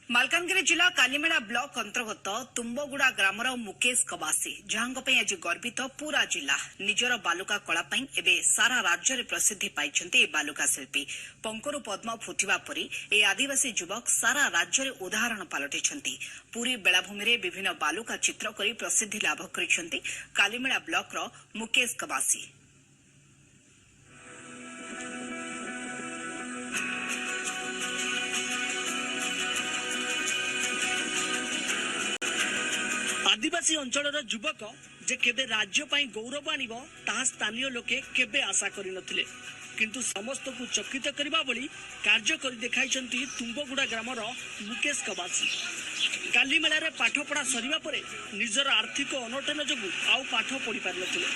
मालकानगिरी जिला कालीमेला ब्लॉक अंतर्गत तुम्बगुड़ा ग्रामर मुकेश कबासी जहां आज गर्वित पूरा जिला निजर बालुका कला एवं सारा राज्य में प्रसिद्धि पाई बालुका शिल्पी पंकरु पद्म फुटिबा परी ए आदिवासी युवक सारा राज्य में उदाहरण पलटिଛନ୍ତି। पुरी बेलाभूमि में विभिन्न बालुका चित्र कर प्रसिद्धि लाभ कर कालीमेला ब्लॉक मुकेश कबासी। आदिवासी अंचलर युवक जे केबे राज्य पाई गौरव आनिब ताहा स्थानीय लोके केबे आशा करि नथिले, किंतु समस्त को चकित करबा बली कार्य करि देखाइछन्ती तुम्बगुड़ा ग्रामर मुकेश कबासी। काली मेलारे पाठ पढ़ा सरिबा परे निजर आर्थिक अनटन जोगु आउ पाठ पढ़ी पार नथिले।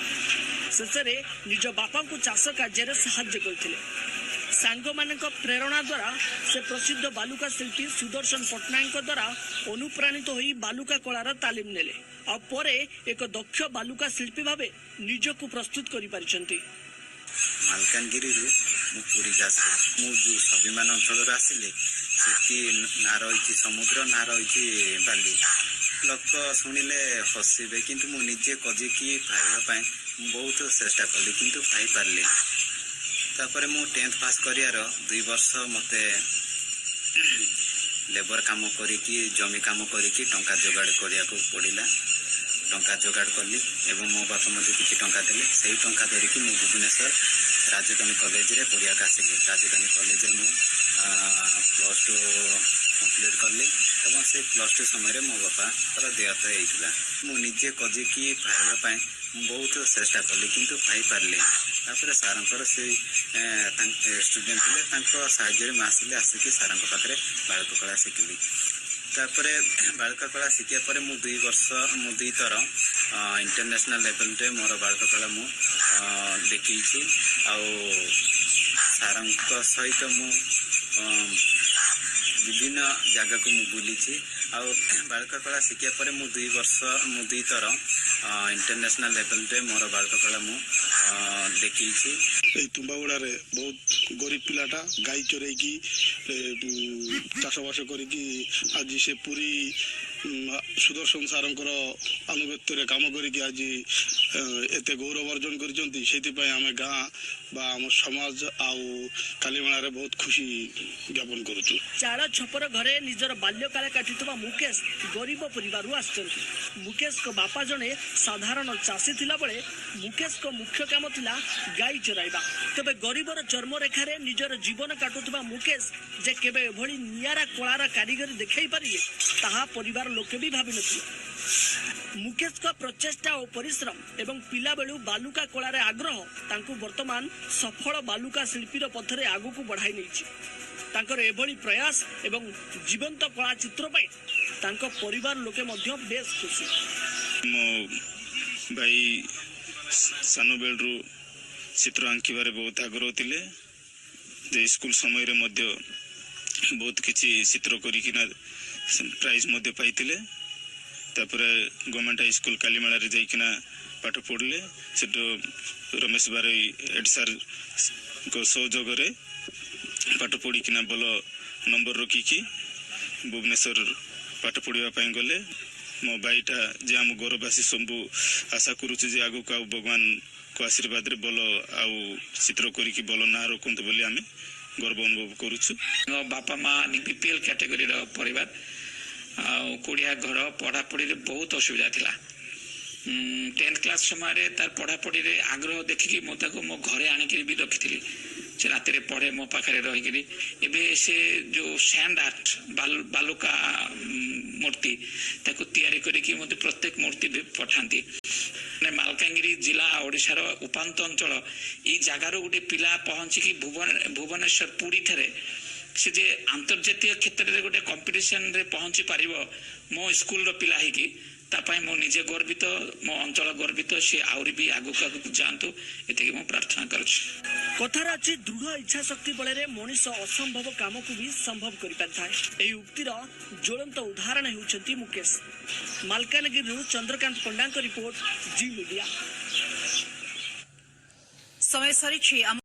शेषरे निज बापा को चाष कार्य साहाय्य करथिले। सांग मानक प्रेरणा द्वारा से प्रसिद्ध बालुका शिल्पी सुदर्शन पट्टनायक द्वारा अनुप्राणित होई बालुका कलार तालीम नेले और परे एक दक्ष बालुका शिल्पी भावे निजको प्रस्तुत करि पारिछन्ती। मालकानगिरी पुरी जो स्वाभिमान अंचल आसिले ना रही समुद्र ना रही बालू लोक शुणिले हसबे किंतु मु निजे कजिकी पाइबा बहुत चेष्टा कली किंतु पाई पारली। तापर मु 10th पास करियार 2 वर्ष मते लेबर काम करिकी जमी काम करिकी टंका जोगाड़ करिया को पड़िला। टंका जोगाड़ कली एवं मो बापा मते किछि टंका देले सेही टंका धरिकी मु भुवनेश्वर राजधानी कॉलेज रे पढ़िया आसिली। राजधानी कॉलेज रे मु +2 कंप्लीट कली एवं से +2 समय मो बापा देहत होइतिला। मु निजे कजिकी पाइबा बहुत चेष्टा कली किंतु पाई पारली। तापर सारंकर से स्टूडेंट थे साहाଯ୍य में आसिले आसिकी सारंक पाखे बालक कला शिखिली। तापर बालक कला शिखिया पर मु 2 वर्ष मु 2 थर इंटरनेशनल लेवल रे मोर बालक कला मु देखी सारंक सहित मु विभिन्न जगह को मु बुली बालक कला शिखिया पर मु 2 वर्ष मु 2 थर इंटरनेशनल लेवल रे मोर बालक कला मु देखी। तुम्बागुड़ा रे बहुत गरीब पिलाटा गाई चोरे की चाषबास करी आज से पूरी सुदर्शन सारंकर अनुगत्य काम करी आज एते गौरव अर्जन कर गाँ बा आम समाज आउ कालीमेला रे बहुत खुशी ज्ञापन करूँ। चार छपर घरे निजर बाल्यकाल काटिथबा मुकेश गरीब परिवार आसचंती। मुकेश को बापा जने साधारण चाषी थिला बेले मुकेश को मुख्य काम थिला गाई चराइबा। तेबे गरीबर चर्म रेखारे निजर जीवन काटुथबा मुकेश जे केबे एभली नियारा कलार कारीगरी देखाई पारिए ताहा परिवार लोके भी भाबि नथिले। मुकेश का प्रचेष्टा और परिश्रम एवं पिला बेलू बालुका कलार आग्रह तांकु वर्तमान सफल बालुका शिल्पीर पथरे आगु को बढ़ाई नहीं। तांकर एभली प्रयास एवं जीवंत कला चित्र पाई तांको परिवार लोके मध्य बेस खुशी। मो भाई सानो बेलरू चित्र आंकिबारे बहुत आग्रह थिले जे स्कूल समय रे मध्य बहुत किछि चित्र करिकिना प्राइज मध्य पाइतिले। तापर गवर्नमेंट हाई स्कूल कालीमेला रे जाइकिना पाठ पढ़ले सेटो रमेश बारई हेड सर को सहयोग रे पाठ पढ़िकिना भल नंबर रखिकी भुवनेश्वर पाठ पढ़िबा पई गले। मो भाईटा जे आम गौरववासी सबू आशा करूछु जे आगु का भगवान को आशीर्वाद रे बोलो आउ चित्र करिकी बोलो ना रखंत बोली आमे गर्व अनुभव करूछु। मो बापा माँ बीपीएल कैटेगरी रो परिवार कोड़िया घर पढ़ापढ़ी रे बहुत असुविधा थिला। 10th क्लास समय तार पढ़ापढ़ी रे आग्रह देखिकी मो ताको मो घरे आनिकी भी रखिथिली। से राति रे पढ़े मो पाखरे रहिकी एबे से जो सैंड आर्ट बालुका मूर्ति ताको तैयारी करिकी मते प्रत्येक मूर्ति भी पठांती। ने मालकानगिरी जिला ओडिशार उपांत अंचल ई जगार गोटे पिला पहुंची भुवनेश्वर पुरी ठारे से जे अंतर्जातीय क्षेत्र रे गोटे कंपटीशन रे पहुंची पारिबो मो स्कूल रो पिला हिकी तापाई मो निजे गर्वित मो अंचल गर्वित से आउरी भी आगु जातु एतिकी मो प्रार्थना करूछि। कथार अछि दृढ़ इच्छा शक्ति बल रे मनीष असंभव काम को भी संभव करि पारथाय। एही उक्तिर ज्वलंत उदाहरण हेउछंती मुकेश। मालकानगिरी चंद्रकांत पंडा रिपोर्ट जी मीडिया। समय सरी